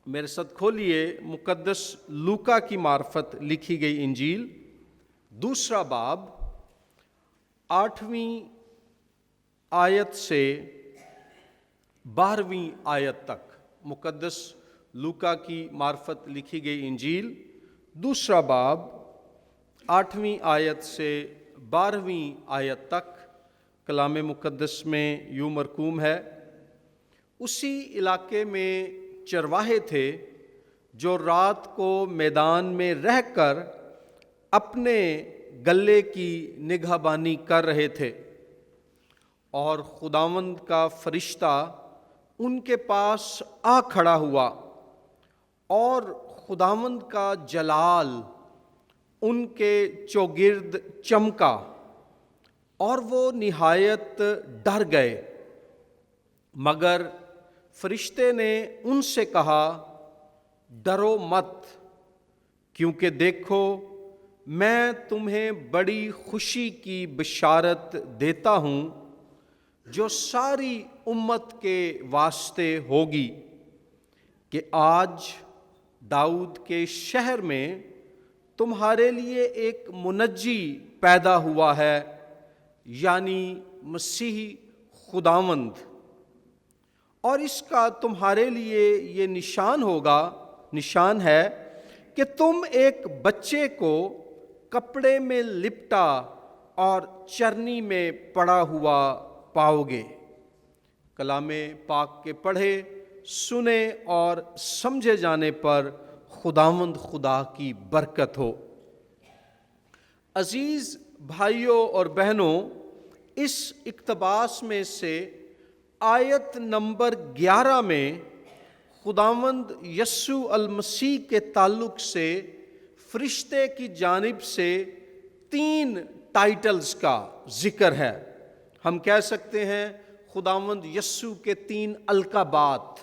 میرے ساتھ کھولیے مقدس لوکا کی معرفت لکھی گئی انجیل، دوسرا باب، 8ویں آیت سے 12ویں آیت تک۔ مقدس لوکا کی معرفت لکھی گئی انجیل، دوسرا باب، 8ویں آیت سے 12ویں آیت تک کلام مقدس میں یوں مرقوم ہے: اسی علاقے میں چرواہے تھے جو رات کو میدان میں رہ کر اپنے گلے کی نگہبانی کر رہے تھے، اور خداوند کا فرشتہ ان کے پاس آ کھڑا ہوا، اور خداوند کا جلال ان کے چوگرد چمکا، اور وہ نہایت ڈر گئے۔ مگر فرشتے نے ان سے کہا، ڈرو مت، کیونکہ دیکھو میں تمہیں بڑی خوشی کی بشارت دیتا ہوں جو ساری امت کے واسطے ہوگی، کہ آج داؤد کے شہر میں تمہارے لیے ایک منجی پیدا ہوا ہے، یعنی مسیح خداوند۔ اور اس کا تمہارے لیے یہ نشان ہے کہ تم ایک بچے کو کپڑے میں لپٹا اور چرنی میں پڑا ہوا پاؤ گے۔ کلام پاک کے پڑھے، سنے اور سمجھے جانے پر خداوند خدا کی برکت ہو۔ عزیز بھائیوں اور بہنوں، اس اقتباس میں سے آیت نمبر 11 میں خداوند یسوع المسیح کے تعلق سے فرشتے کی جانب سے 3 ٹائٹلز کا ذکر ہے۔ ہم کہہ سکتے ہیں خداوند یسوع کے 3 القابات،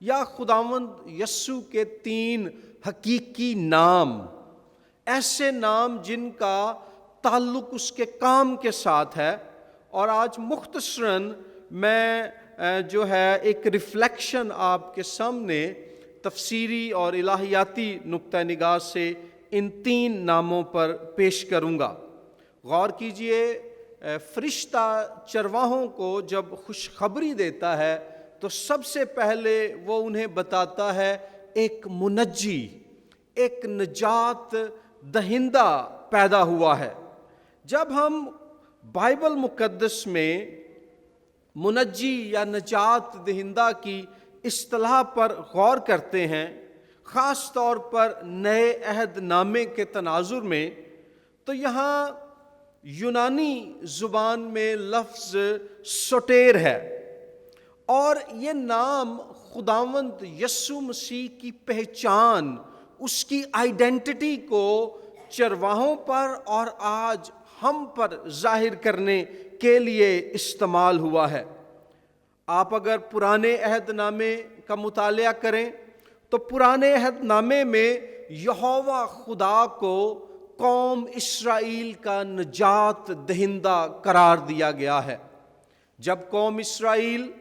یا خداوند یسوع کے 3 حقیقی نام، ایسے نام جن کا تعلق اس کے کام کے ساتھ ہے۔ اور آج مختصراً میں ایک ریفلیکشن آپ کے سامنے تفسیری اور الہیاتی نقطہ نگاہ سے ان 3 ناموں پر پیش کروں گا۔ غور کیجئے، فرشتہ چرواہوں کو جب خوشخبری دیتا ہے تو سب سے پہلے وہ انہیں بتاتا ہے ایک منجی، ایک نجات دہندہ پیدا ہوا ہے۔ جب ہم بائبل مقدس میں منجی یا نجات دہندہ کی اصطلاح پر غور کرتے ہیں، خاص طور پر نئے عہد نامے کے تناظر میں، تو یہاں یونانی زبان میں لفظ سوٹیر ہے، اور یہ نام خداوند یسوع مسیح کی پہچان، اس کی آئیڈینٹی کو چرواہوں پر اور آج ہم پر ظاہر کرنے کے لیے استعمال ہوا ہے۔ آپ اگر پرانے عہد نامے کا مطالعہ کریں تو پرانے عہد نامے میں یہوہ خدا کو قوم اسرائیل کا نجات دہندہ قرار دیا گیا ہے۔ جب قوم اسرائیل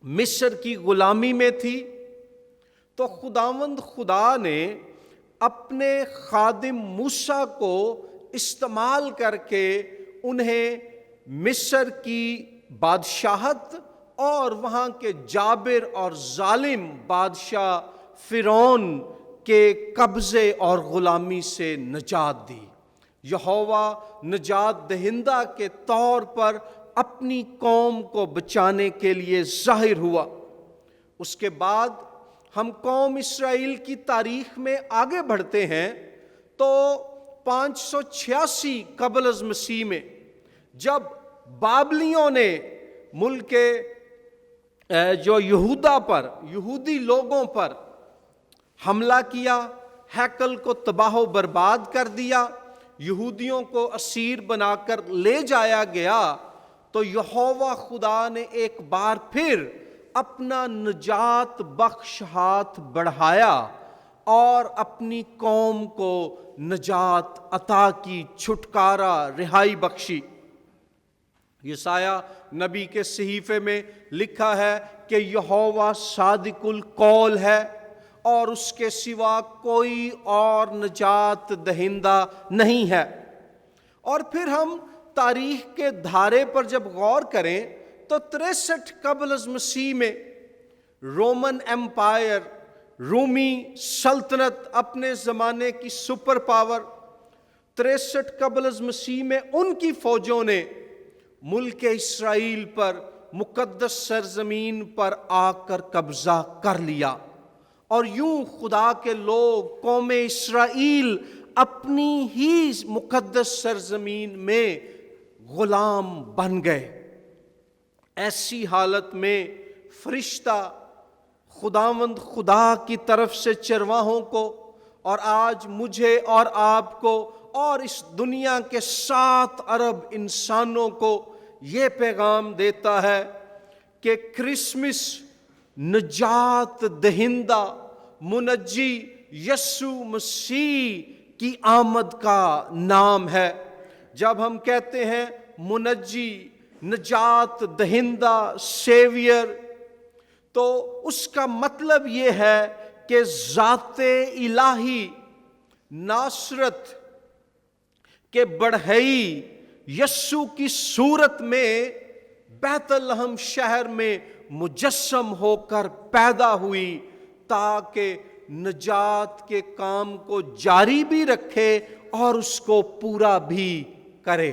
مصر کی غلامی میں تھی تو خداوند خدا نے اپنے خادم موسیٰ کو استعمال کر کے انہیں مصر کی بادشاہت اور وہاں کے جابر اور ظالم بادشاہ فرعون کے قبضے اور غلامی سے نجات دی۔ یہوہ نجات دہندہ کے طور پر اپنی قوم کو بچانے کے لیے ظاہر ہوا۔ اس کے بعد ہم قوم اسرائیل کی تاریخ میں آگے بڑھتے ہیں تو 586 قبل از مسیح میں جب بابلیوں نے ملک جو یہودا پر، یہودی لوگوں پر حملہ کیا، ہیکل کو تباہ و برباد کر دیا، یہودیوں کو اسیر بنا کر لے جایا گیا، تو یہوہ خدا نے ایک بار پھر اپنا نجات بخش ہاتھ بڑھایا اور اپنی قوم کو نجات عطا کی، چھٹکارا، رہائی بخشی۔ یسایہ نبی کے صحیفے میں لکھا ہے کہ یہوہ صادق القول ہے اور اس کے سوا کوئی اور نجات دہندہ نہیں ہے۔ اور پھر ہم تاریخ کے دھارے پر جب غور کریں تو 63 قبل از مسیح میں رومن ایمپائر، رومی سلطنت، اپنے زمانے کی سپر پاور، 63 قبل از مسیح میں ان کی فوجوں نے ملک اسرائیل پر، مقدس سرزمین پر آ کر قبضہ کر لیا، اور یوں خدا کے لوگ، قوم اسرائیل، اپنی ہی مقدس سرزمین میں غلام بن گئے۔ ایسی حالت میں فرشتہ خداوند خدا کی طرف سے چرواہوں کو، اور آج مجھے اور آپ کو اور اس دنیا کے 7 ارب انسانوں کو یہ پیغام دیتا ہے کہ کرسمس نجات دہندہ منجی یسوع مسیح کی آمد کا نام ہے۔ جب ہم کہتے ہیں منجی، نجات دہندہ، سیویئر، تو اس کا مطلب یہ ہے کہ ذات الہی ناصرت کے بڑھئی یسوع کی صورت میں بیت لحم شہر میں مجسم ہو کر پیدا ہوئی تاکہ نجات کے کام کو جاری بھی رکھے اور اس کو پورا بھی کرے۔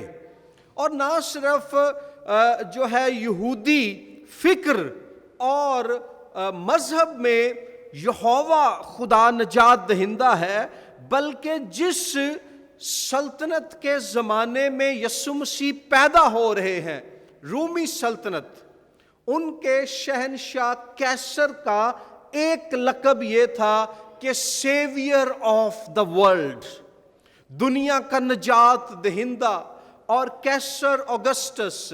اور نہ صرف جو ہے یہودی فکر اور مذہب میں یہوہ خدا نجات دہندہ ہے، بلکہ جس سلطنت کے زمانے میں یسوع مسیح پیدا ہو رہے ہیں، رومی سلطنت، ان کے شہنشاہ کیسر کا ایک لقب یہ تھا کہ سیویئر آف دا ورلڈ، دنیا کا نجات دہندہ۔ اور کیسر اگسطس،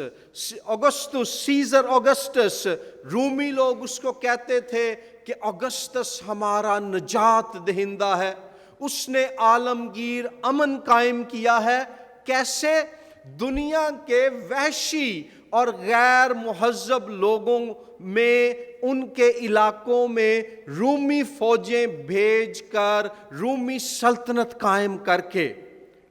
سیزر اگسطس، رومی لوگ اس کو کہتے تھے کہ اگسطس ہمارا نجات دہندہ ہے، اس نے عالمگیر امن قائم کیا ہے۔ کیسے؟ دنیا کے وحشی اور غیر مہذب لوگوں میں، ان کے علاقوں میں رومی فوجیں بھیج کر رومی سلطنت قائم کر کے،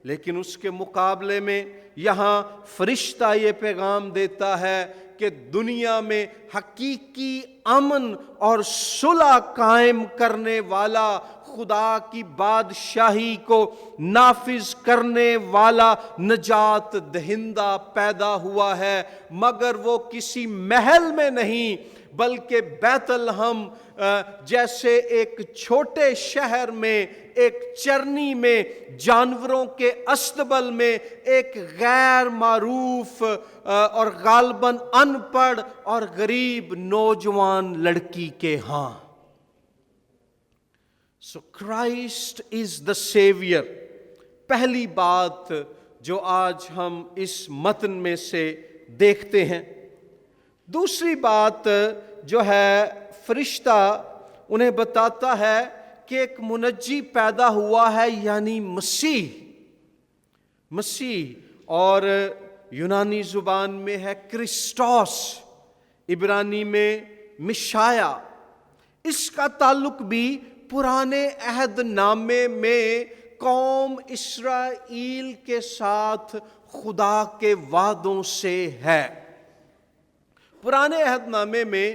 لیکن اس کے مقابلے میں یہاں فرشتہ یہ پیغام دیتا ہے کہ دنیا میں حقیقی امن اور صلح قائم کرنے والا، خدا کی بادشاہی کو نافذ کرنے والا نجات دہندہ پیدا ہوا ہے، مگر وہ کسی محل میں نہیں بلکہ بیت لحم جیسے ایک چھوٹے شہر میں، ایک چرنی میں، جانوروں کے استبل میں، ایک غیر معروف اور غالباً ان پڑھ اور غریب نوجوان لڑکی کے ہاں۔ So Christ is the Savior۔ پہلی بات جو آج ہم اس متن میں سے دیکھتے ہیں۔ دوسری بات جو ہے، فرشتہ انہیں بتاتا ہے کہ ایک منجی پیدا ہوا ہے، یعنی مسیح، اور یونانی زبان میں ہے کرسٹوس، عبرانی میں مشایا۔ اس کا تعلق بھی پرانے عہد نامے میں قوم اسرائیل کے ساتھ خدا کے وعدوں سے ہے۔ پرانے عہد نامے میں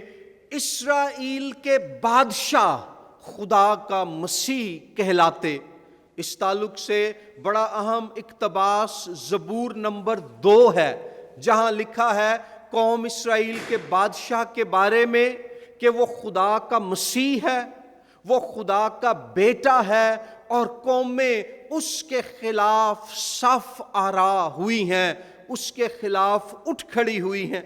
اسرائیل کے بادشاہ خدا کا مسیح کہلاتے۔ اس تعلق سے بڑا اہم اقتباس زبور نمبر 2 ہے، جہاں لکھا ہے قوم اسرائیل کے بادشاہ کے بارے میں کہ وہ خدا کا مسیح ہے، وہ خدا کا بیٹا ہے، اور قومیں اس کے خلاف صف آرا ہوئی ہیں، اس کے خلاف اٹھ کھڑی ہوئی ہیں۔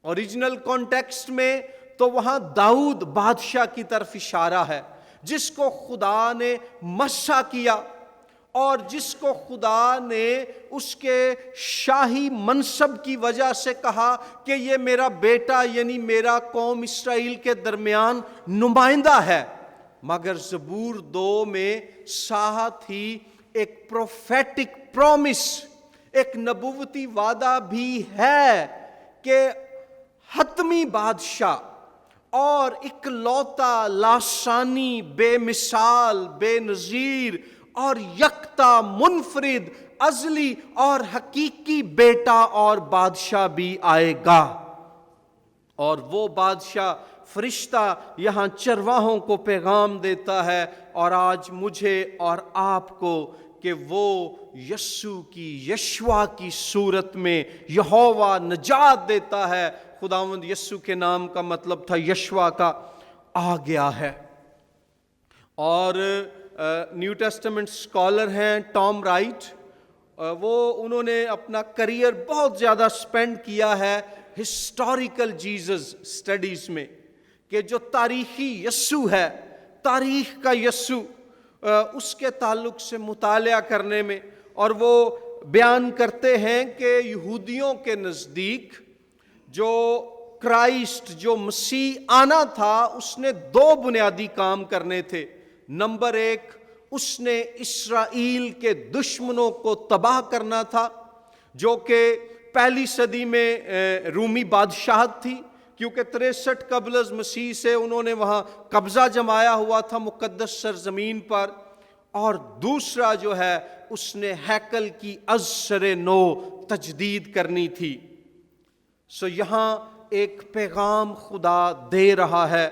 اوریجنل کانٹیکسٹ میں تو وہاں داؤد بادشاہ کی طرف اشارہ ہے، جس کو خدا نے مسح کیا اور جس کو خدا نے اس کے شاہی منصب کی وجہ سے کہا کہ یہ میرا بیٹا، یعنی میرا قوم اسرائیل کے درمیان نمائندہ ہے۔ مگر زبور 2 میں ساتھ ہی ایک پروفیٹک پرومس، ایک نبوتی وعدہ بھی ہے کہ حتمی بادشاہ اور اکلوتا، لاسانی، بے مثال، بے نظیر اور یکتا، منفرد، ازلی اور حقیقی بیٹا اور بادشاہ بھی آئے گا۔ اور وہ بادشاہ فرشتہ یہاں چرواہوں کو پیغام دیتا ہے، اور آج مجھے اور آپ کو، کہ وہ یشوع کی صورت میں یہوہ نجات دیتا ہے۔ خداوند یسوع کے نام کا مطلب تھا یشوع کا آ گیا ہے۔ اور نیو ٹیسٹمنٹ اسکالر ہیں ٹام رائٹ، انہوں نے اپنا کریئر بہت زیادہ سپینڈ کیا ہے ہسٹوریکل جیزس اسٹڈیز میں، کہ جو تاریخی یسوع ہے، تاریخ کا یسوع، اس کے تعلق سے مطالعہ کرنے میں۔ اور وہ بیان کرتے ہیں کہ یہودیوں کے نزدیک جو کرائسٹ، جو مسیح آنا تھا، اس نے 2 بنیادی کام کرنے تھے۔ نمبر 1، اس نے اسرائیل کے دشمنوں کو تباہ کرنا تھا، جو کہ پہلی صدی میں رومی بادشاہت تھی، کیونکہ 63 قبل از مسیح سے انہوں نے وہاں قبضہ جمایا ہوا تھا مقدس سرزمین پر۔ اور دوسرا جو ہے، اس نے ہیکل کی از سر نو تجدید کرنی تھی۔ یہاں ایک پیغام خدا دے رہا ہے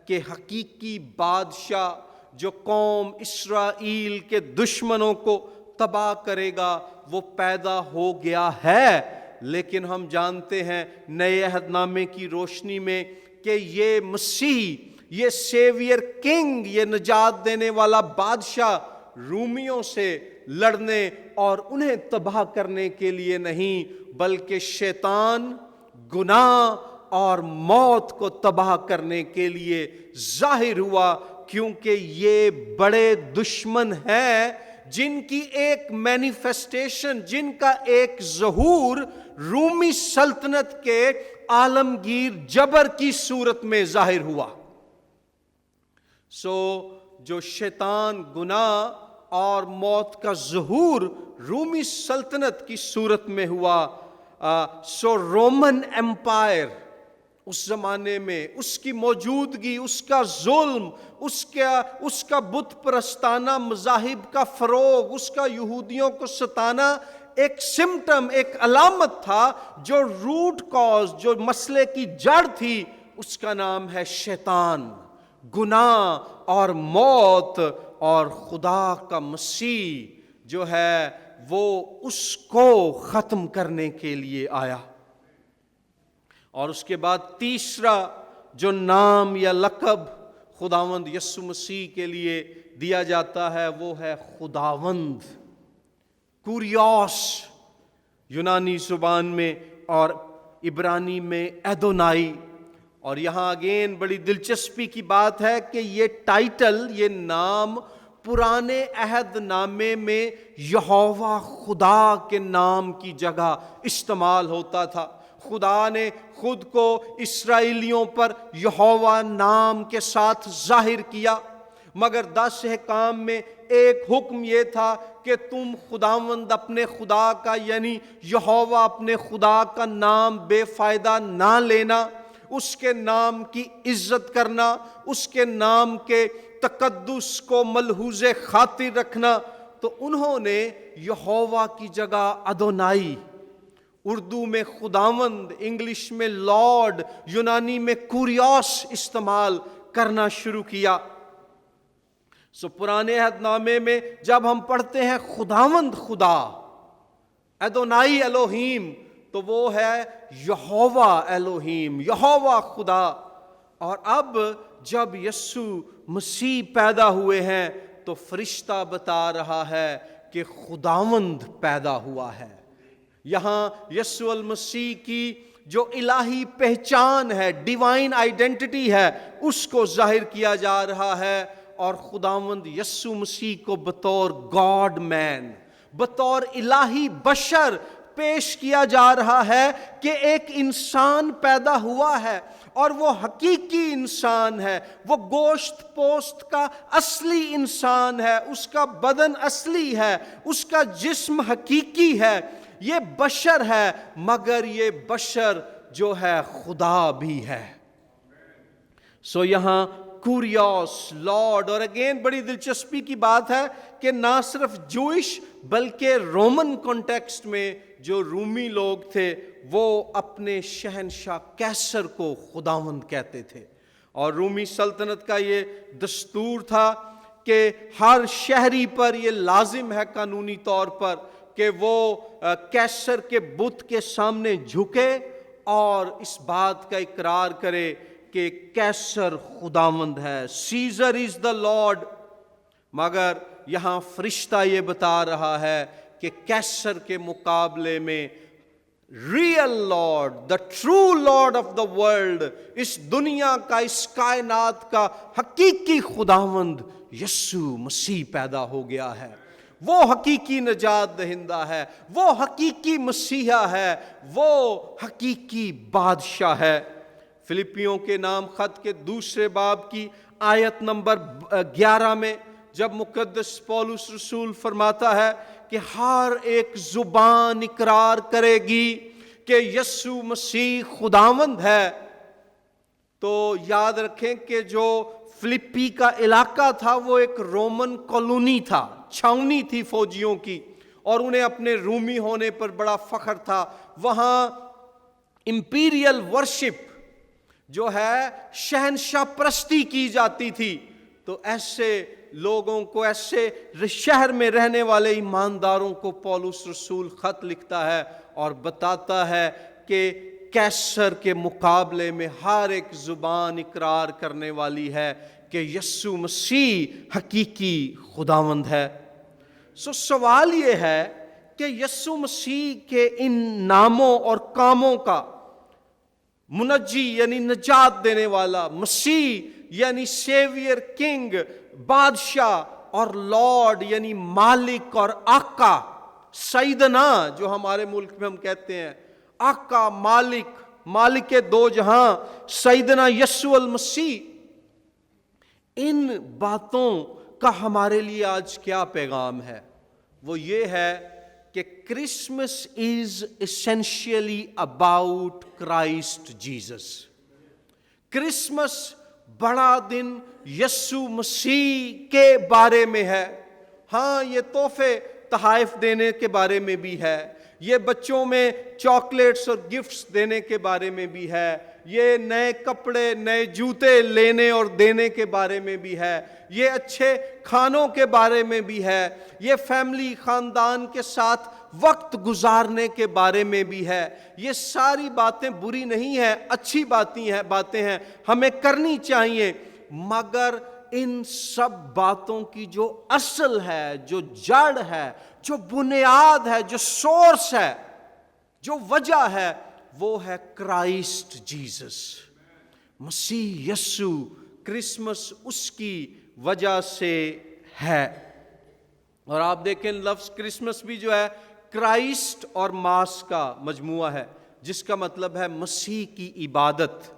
کہ حقیقی بادشاہ جو قوم اسرائیل کے دشمنوں کو تباہ کرے گا، وہ پیدا ہو گیا ہے۔ لیکن ہم جانتے ہیں نئے عہد نامے کی روشنی میں کہ یہ مسیح، یہ سیویئر کنگ، یہ نجات دینے والا بادشاہ رومیوں سے لڑنے اور انہیں تباہ کرنے کے لیے نہیں، بلکہ شیطان، گناہ اور موت کو تباہ کرنے کے لیے ظاہر ہوا، کیونکہ یہ بڑے دشمن ہیں جن کی ایک مینیفیسٹیشن، جن کا ایک ظہور رومی سلطنت کے عالمگیر جبر کی صورت میں ظاہر ہوا۔ جو شیطان، گناہ اور موت کا ظہور رومی سلطنت کی صورت میں ہوا، رومن ایمپائر اس زمانے میں، اس کی موجودگی، اس کا ظلم، اس کا بت پرستانہ مذاہب کا فروغ، اس کا یہودیوں کو ستانا ایک سمٹم، ایک علامت تھا۔ جو روٹ کاز، جو مسئلے کی جڑ تھی، اس کا نام ہے شیطان، گناہ اور موت۔ اور خدا کا مسیح جو ہے وہ اس کو ختم کرنے کے لیے آیا۔ اور اس کے بعد تیسرا جو نام یا لقب خداوند یسوع مسیح کے لیے دیا جاتا ہے، وہ ہے خداوند، کوریوس یونانی زبان میں، اور عبرانی میں ایدونائی۔ اور یہاں اگین بڑی دلچسپی کی بات ہے کہ یہ ٹائٹل، یہ نام پرانے عہد نامے میں یہوہ خدا کے نام کی جگہ استعمال ہوتا تھا۔ خدا نے خود کو اسرائیلیوں پر یہوہ نام کے ساتھ ظاہر کیا، مگر 10 احکام میں ایک حکم یہ تھا کہ تم خداوند اپنے خدا کا، یعنی یہوہ اپنے خدا کا نام بے فائدہ نہ لینا، اس کے نام کی عزت کرنا، اس کے نام کے تقدس کو ملحوظ خاطر رکھنا۔ تو انہوں نے یہوہ کی جگہ ادونائی، اردو میں خداوند، انگلش میں لارڈ، یونانی میں کوریوس استعمال کرنا شروع کیا۔ پرانے عہد نامے میں جب ہم پڑھتے ہیں خداوند خدا، ادونائی الوہیم، تو وہ ہے یہوہ الوہیم، یہوہ خدا۔ اور اب جب یسوع مسیح پیدا ہوئے ہیں تو فرشتہ بتا رہا ہے کہ خداوند پیدا ہوا ہے۔ یہاں یسوع المسیح کی جو الہی پہچان ہے، ڈیوائن آئیڈینٹی ہے، اس کو ظاہر کیا جا رہا ہے۔ اور خداوند یسوع مسیح کو بطور گاڈ مین، بطور الہی بشر پیش کیا جا رہا ہے کہ ایک انسان پیدا ہوا ہے، اور وہ حقیقی انسان ہے، وہ گوشت پوست کا اصلی انسان ہے، اس کا بدن اصلی ہے، اس کا جسم حقیقی ہے، یہ بشر ہے مگر یہ بشر جو ہے خدا بھی ہے. سو یہاں کوریوس لارڈ، اور اگین بڑی دلچسپی کی بات ہے کہ نہ صرف جوئش بلکہ رومن کانٹیکسٹ میں جو رومی لوگ تھے وہ اپنے شہنشاہ کیسر کو خداوند کہتے تھے. اور رومی سلطنت کا یہ دستور تھا کہ ہر شہری پر یہ لازم ہے قانونی طور پر کہ وہ کیسر کے بت کے سامنے جھکے اور اس بات کا اقرار کرے کہ کیسر خداوند ہے، سیزر از دا لارڈ. مگر یہاں فرشتہ یہ بتا رہا ہے کہ کیسر کے مقابلے میں real lord, the true lord of the world, اس دنیا کا، اس کائنات کا حقیقی خداوند یسوع مسیح پیدا ہو گیا ہے. وہ حقیقی نجات دہندہ ہے، وہ حقیقی مسیحا ہے، وہ حقیقی بادشاہ ہے. فلپیوں کے نام خط کے 2 باب کی آیت نمبر 11 میں جب مقدس پولس رسول فرماتا ہے کہ ہر ایک زبان اقرار کرے گی کہ یسوع مسیح خداوند ہے، تو یاد رکھیں کہ جو فلپی کا علاقہ تھا وہ ایک رومن کالونی تھا، چھاؤنی تھی فوجیوں کی، اور انہیں اپنے رومی ہونے پر بڑا فخر تھا. وہاں امپیریل ورشپ جو ہے شہنشاہ پرستی کی جاتی تھی. تو ایسے لوگوں کو، ایسے شہر میں رہنے والے ایمانداروں کو پولس رسول خط لکھتا ہے اور بتاتا ہے کہ کیسر کے مقابلے میں ہر ایک زبان اقرار کرنے والی ہے کہ یسوع مسیح حقیقی خداوند ہے. سوال یہ ہے کہ یسوع مسیح کے ان ناموں اور کاموں کا، منجی یعنی نجات دینے والا، مسیح یعنی سیویئر، کنگ بادشاہ، اور لارڈ یعنی مالک اور آقا، سیدنا جو ہمارے ملک میں ہم کہتے ہیں، آقا، مالک دو جہاں، سیدنا یسوع المسیح. ان باتوں کا ہمارے لیے آج کیا پیغام ہے؟ وہ یہ ہے کہ Christmas is essentially about Christ Jesus. Christmas بڑا دن یسوع مسیح کے بارے میں ہے. ہاں، یہ تحفے تحائف دینے کے بارے میں بھی ہے، یہ بچوں میں چاکلیٹس اور گفٹس دینے کے بارے میں بھی ہے، یہ نئے کپڑے، نئے جوتے لینے اور دینے کے بارے میں بھی ہے، یہ اچھے کھانوں کے بارے میں بھی ہے، یہ فیملی، خاندان کے ساتھ وقت گزارنے کے بارے میں بھی ہے. یہ ساری باتیں بری نہیں ہیں، اچھی باتیں ہیں، ہمیں کرنی چاہیے. مگر ان سب باتوں کی جو اصل ہے، جو جڑ ہے، جو بنیاد ہے، جو سورس ہے، جو وجہ ہے، وہ ہے کرائسٹ جیسس، مسیح یسوع. کرسمس اس کی وجہ سے ہے. اور آپ دیکھیں لفظ کرسمس بھی جو ہے کرائسٹ اور ماس کا مجموعہ ہے، جس کا مطلب ہے مسیح کی عبادت،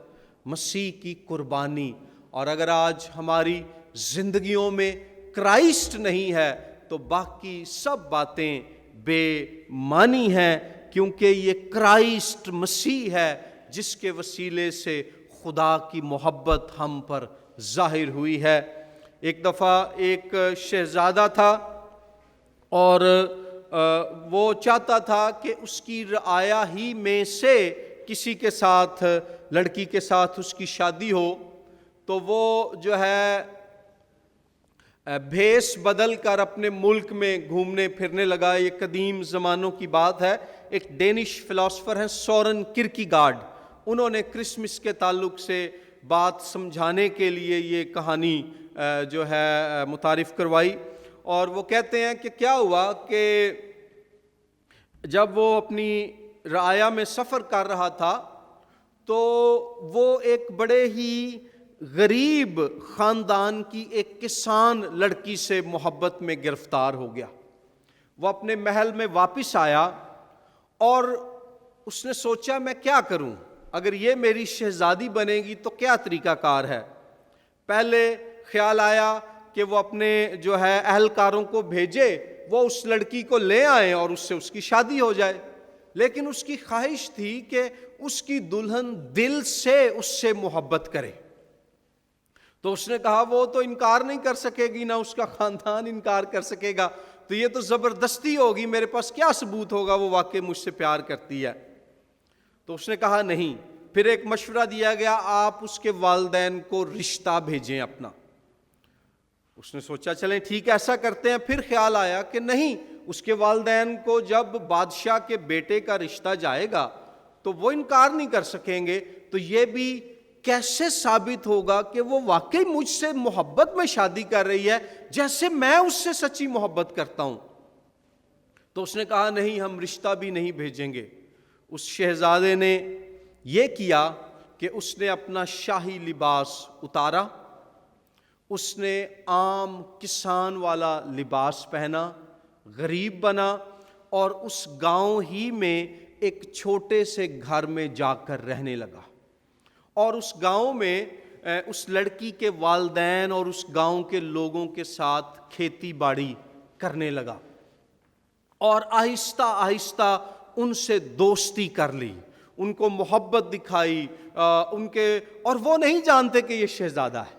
مسیح کی قربانی. اور اگر آج ہماری زندگیوں میں کرائسٹ نہیں ہے تو باقی سب باتیں بے معنی ہیں، کیونکہ یہ کرائسٹ مسیح ہے جس کے وسیلے سے خدا کی محبت ہم پر ظاہر ہوئی ہے. ایک دفعہ ایک شہزادہ تھا اور وہ چاہتا تھا کہ اس کی رعایا ہی میں سے کسی کے ساتھ، لڑکی کے ساتھ اس کی شادی ہو. تو وہ جو ہے بھیس بدل کر اپنے ملک میں گھومنے پھرنے لگا. یہ قدیم زمانوں کی بات ہے. ایک ڈینش فلاسفر ہیں سورن کرکیگارڈ، انہوں نے کرسمس کے تعلق سے بات سمجھانے کے لیے یہ کہانی جو ہے متعارف کروائی. اور وہ کہتے ہیں کہ کیا ہوا کہ جب وہ اپنی رعایا میں سفر کر رہا تھا تو وہ ایک بڑے ہی غریب خاندان کی ایک کسان لڑکی سے محبت میں گرفتار ہو گیا. وہ اپنے محل میں واپس آیا اور اس نے سوچا میں کیا کروں، اگر یہ میری شہزادی بنے گی تو کیا طریقہ کار ہے. پہلے خیال آیا کہ وہ اپنے جو ہے اہلکاروں کو بھیجے، وہ اس لڑکی کو لے آئیں اور اس سے اس کی شادی ہو جائے. لیکن اس کی خواہش تھی کہ اس کی دلہن دل سے اس سے محبت کرے. تو اس نے کہا وہ تو انکار نہیں کر سکے گی، نہ اس کا خاندان انکار کر سکے گا، تو یہ تو زبردستی ہوگی، میرے پاس کیا ثبوت ہوگا وہ واقعی مجھ سے پیار کرتی ہے. تو اس نے کہا نہیں. پھر ایک مشورہ دیا گیا، آپ اس کے والدین کو رشتہ بھیجیں اپنا. اس نے سوچا چلیں ٹھیک ہے ایسا کرتے ہیں. پھر خیال آیا کہ نہیں، اس کے والدین کو جب بادشاہ کے بیٹے کا رشتہ جائے گا تو وہ انکار نہیں کر سکیں گے، تو یہ بھی کیسے ثابت ہوگا کہ وہ واقعی مجھ سے محبت میں شادی کر رہی ہے جیسے میں اس سے سچی محبت کرتا ہوں. تو اس نے کہا نہیں، ہم رشتہ بھی نہیں بھیجیں گے. اس شہزادے نے یہ کیا کہ اس نے اپنا شاہی لباس اتارا، اس نے عام کسان والا لباس پہنا، غریب بنا، اور اس گاؤں ہی میں ایک چھوٹے سے گھر میں جا کر رہنے لگا. اور اس گاؤں میں اس لڑکی کے والدین اور اس گاؤں کے لوگوں کے ساتھ کھیتی باڑی کرنے لگا، اور آہستہ آہستہ ان سے دوستی کر لی، ان کو محبت دکھائی، اور وہ نہیں جانتے کہ یہ شہزادہ ہے،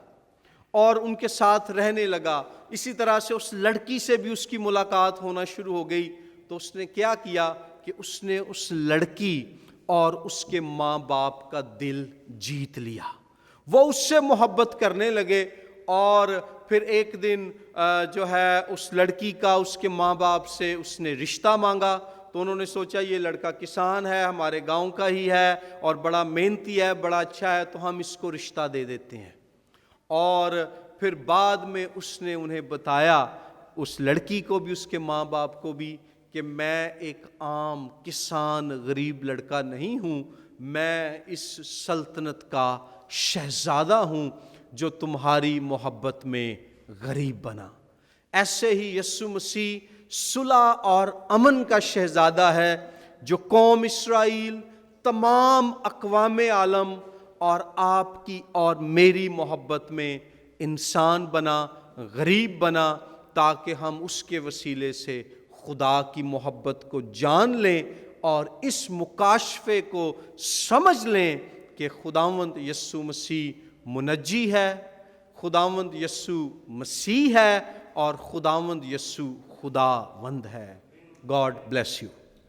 اور ان کے ساتھ رہنے لگا. اسی طرح سے اس لڑکی سے بھی اس کی ملاقات ہونا شروع ہو گئی. تو اس نے کیا کیا کہ اس نے اس لڑکی اور اس کے ماں باپ کا دل جیت لیا. وہ اس سے محبت کرنے لگے، اور پھر ایک دن جو ہے اس لڑکی کا اس کے ماں باپ سے اس نے رشتہ مانگا. تو انہوں نے سوچا یہ لڑکا کسان ہے، ہمارے گاؤں کا ہی ہے، اور بڑا محنتی ہے، بڑا اچھا ہے، تو ہم اس کو رشتہ دے دیتے ہیں. اور پھر بعد میں اس نے انہیں بتایا، اس لڑکی کو بھی اس کے ماں باپ کو بھی، کہ میں ایک عام کسان غریب لڑکا نہیں ہوں، میں اس سلطنت کا شہزادہ ہوں جو تمہاری محبت میں غریب بنا. ایسے ہی یسوع مسیح صلح اور امن کا شہزادہ ہے، جو قوم اسرائیل، تمام اقوام عالم اور آپ کی اور میری محبت میں انسان بنا، غریب بنا، تاکہ ہم اس کے وسیلے سے خدا کی محبت کو جان لیں اور اس مکاشفے کو سمجھ لیں کہ خداوند یسوع مسیح منجی ہے، خداوند یسوع مسیح ہے، اور خداوند یسوع خداوند ہے. God bless you.